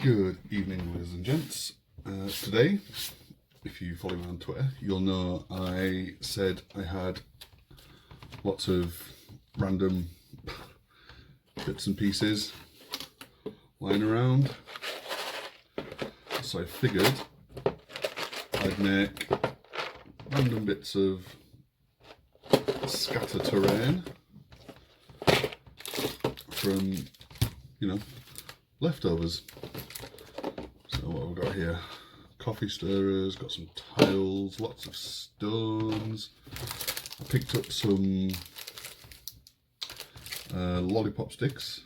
Good evening, ladies and gents. Today, if you follow me on Twitter, you'll know I said I had lots of random bits and pieces lying around. So I figured I'd make random bits of scatter terrain from, leftovers. So what have we got here? Coffee stirrers, got some tiles, lots of stones. I picked up some lollipop sticks.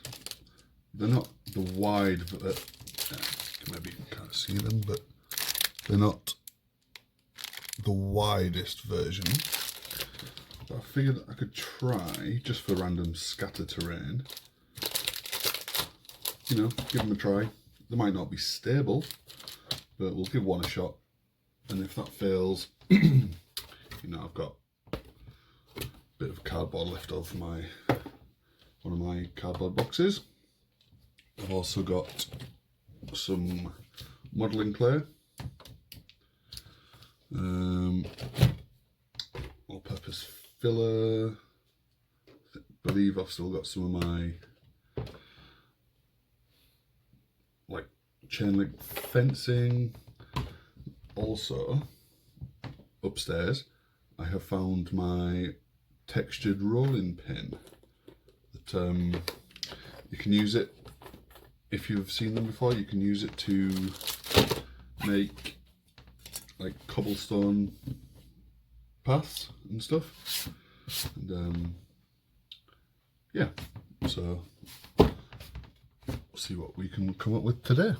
They're not the wide, but maybe you can't see them, but they're not the widest version. But I figured I could try, just for random scatter terrain, give them a try. They might not be stable, but we'll give one a shot. And if that fails, I've got a bit of cardboard left over from one of my cardboard boxes. I've also got some modelling clay, all-purpose filler. I believe I've still got some of my chain link fencing. Also, upstairs, I have found my textured rolling pin. That you can use it, if you've seen them before, you can use it to make like cobblestone paths and stuff. And yeah, so we'll see what we can come up with today.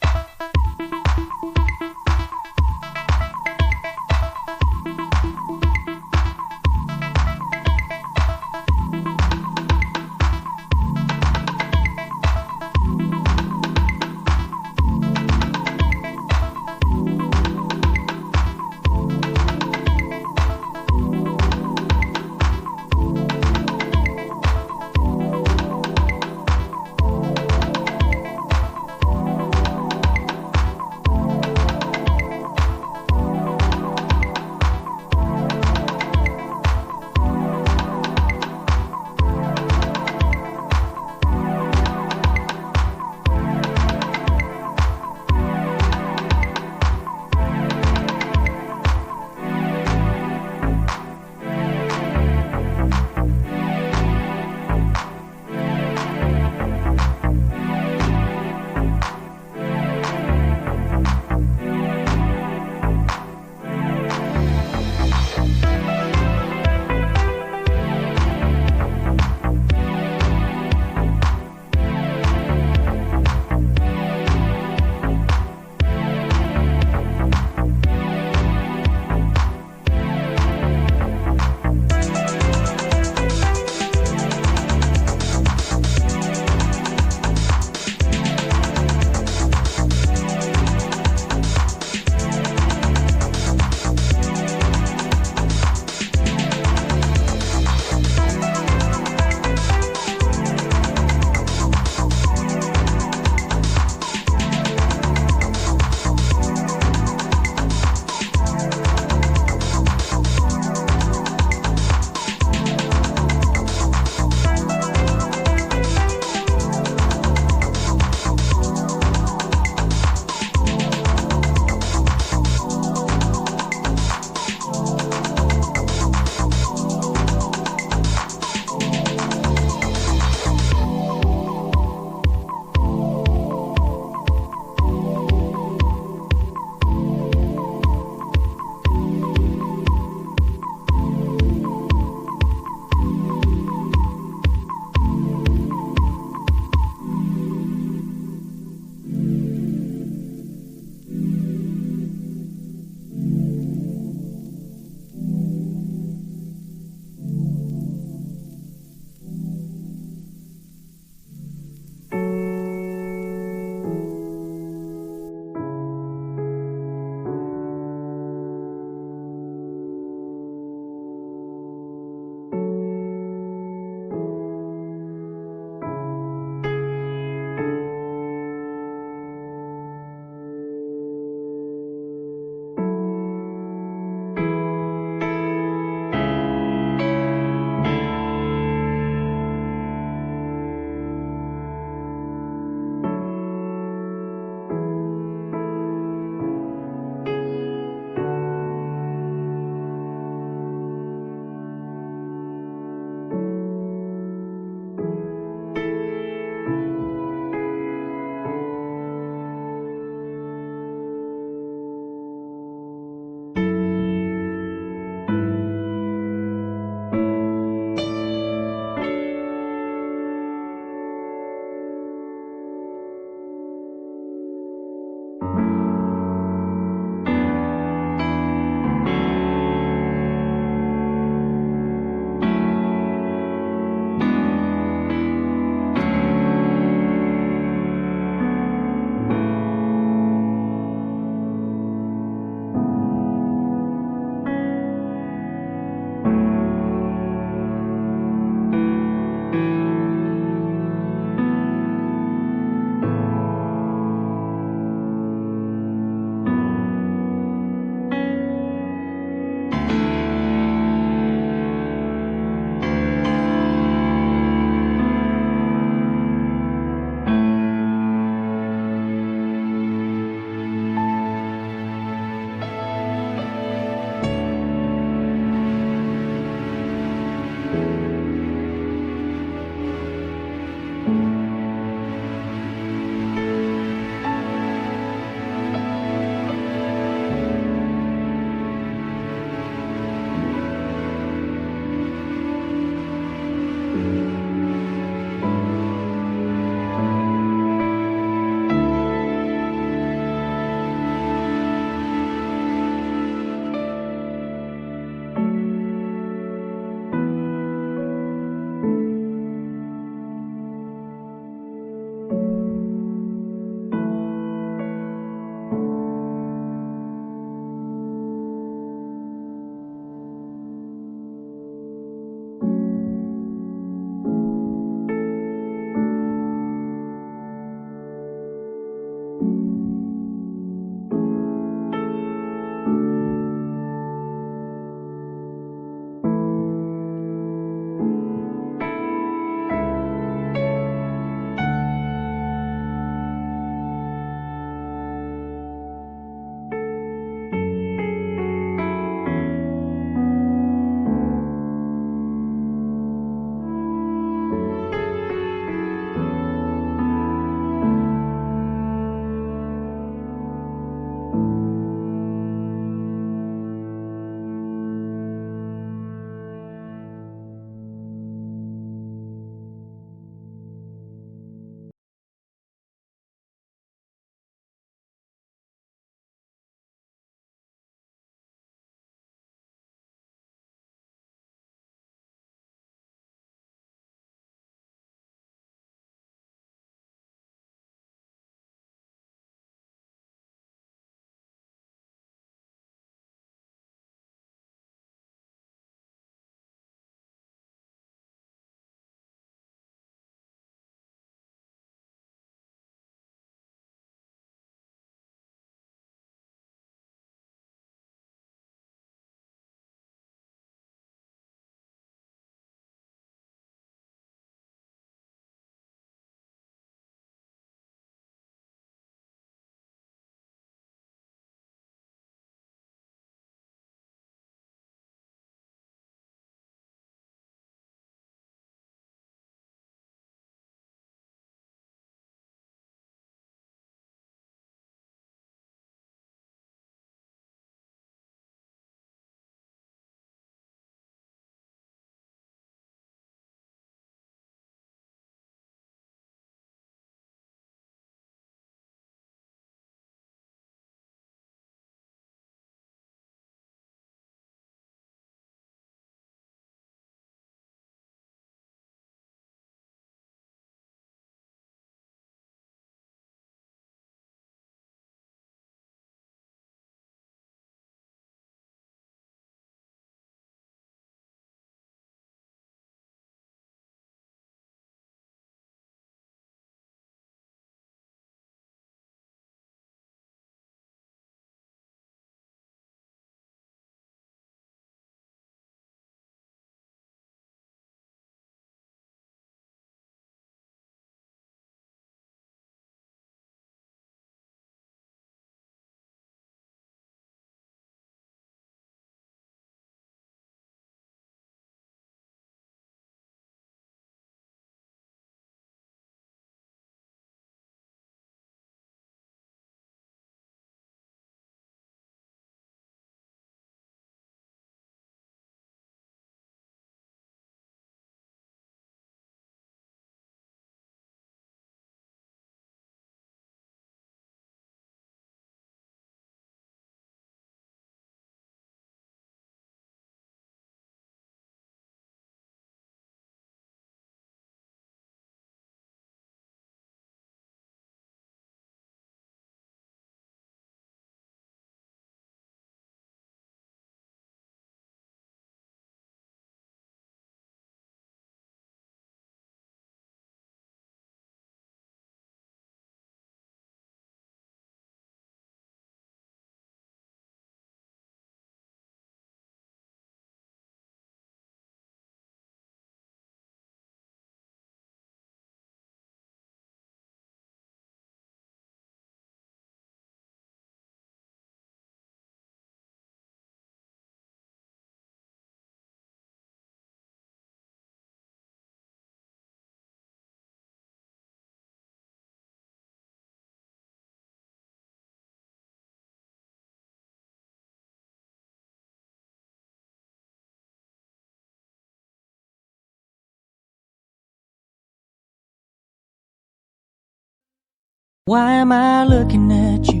Why am I looking at you?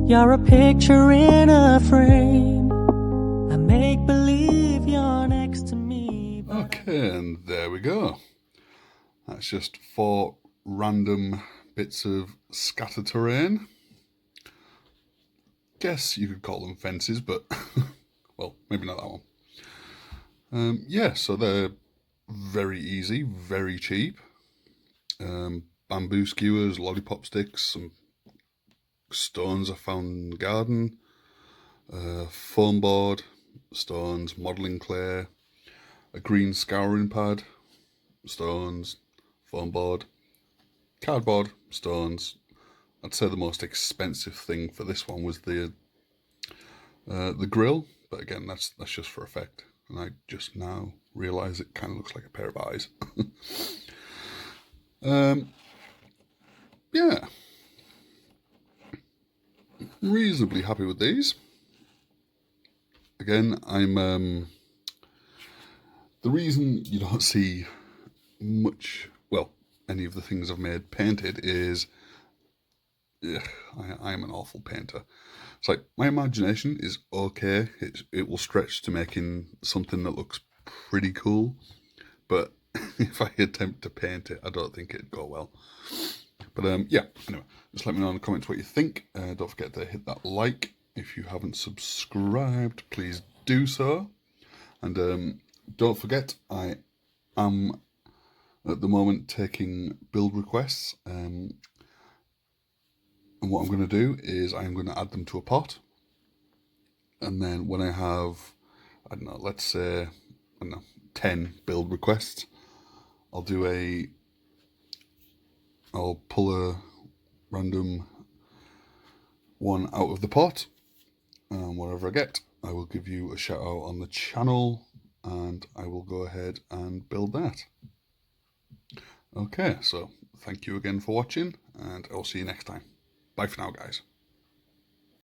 You're a picture in a frame. I make believe you're next to me. Okay, and there we go. That's just 4 random bits of scattered terrain. Guess you could call them fences, but well, maybe not that one. Yeah, so they're very easy, very cheap. Bamboo skewers, lollipop sticks, some stones I found in the garden, foam board, stones, modelling clay, a green scouring pad, stones, foam board, cardboard, stones. I'd say the most expensive thing for this one was the grill, but again, that's just for effect. And I just now realise it kind of looks like a pair of eyes. Yeah, reasonably happy with these. Again, I'm the reason you don't see much, well, any of the things I've made painted is I'm an awful painter. It's like my imagination is okay. It will stretch to making something that looks pretty cool, but if I attempt to paint it, I don't think it'd go well. But yeah, anyway, just let me know in the comments what you think. Don't forget to hit that like. If you haven't subscribed, please do so. And don't forget, I am at the moment taking build requests. And what I'm going to do is I'm going to add them to a pot. And then when I have, I don't know, let's say, 10 build requests, I'll pull a random one out of the pot, and whatever I get, I will give you a shout out on the channel, and I will go ahead and build that. Okay, so thank you again for watching, and I'll see you next time. Bye for now, guys.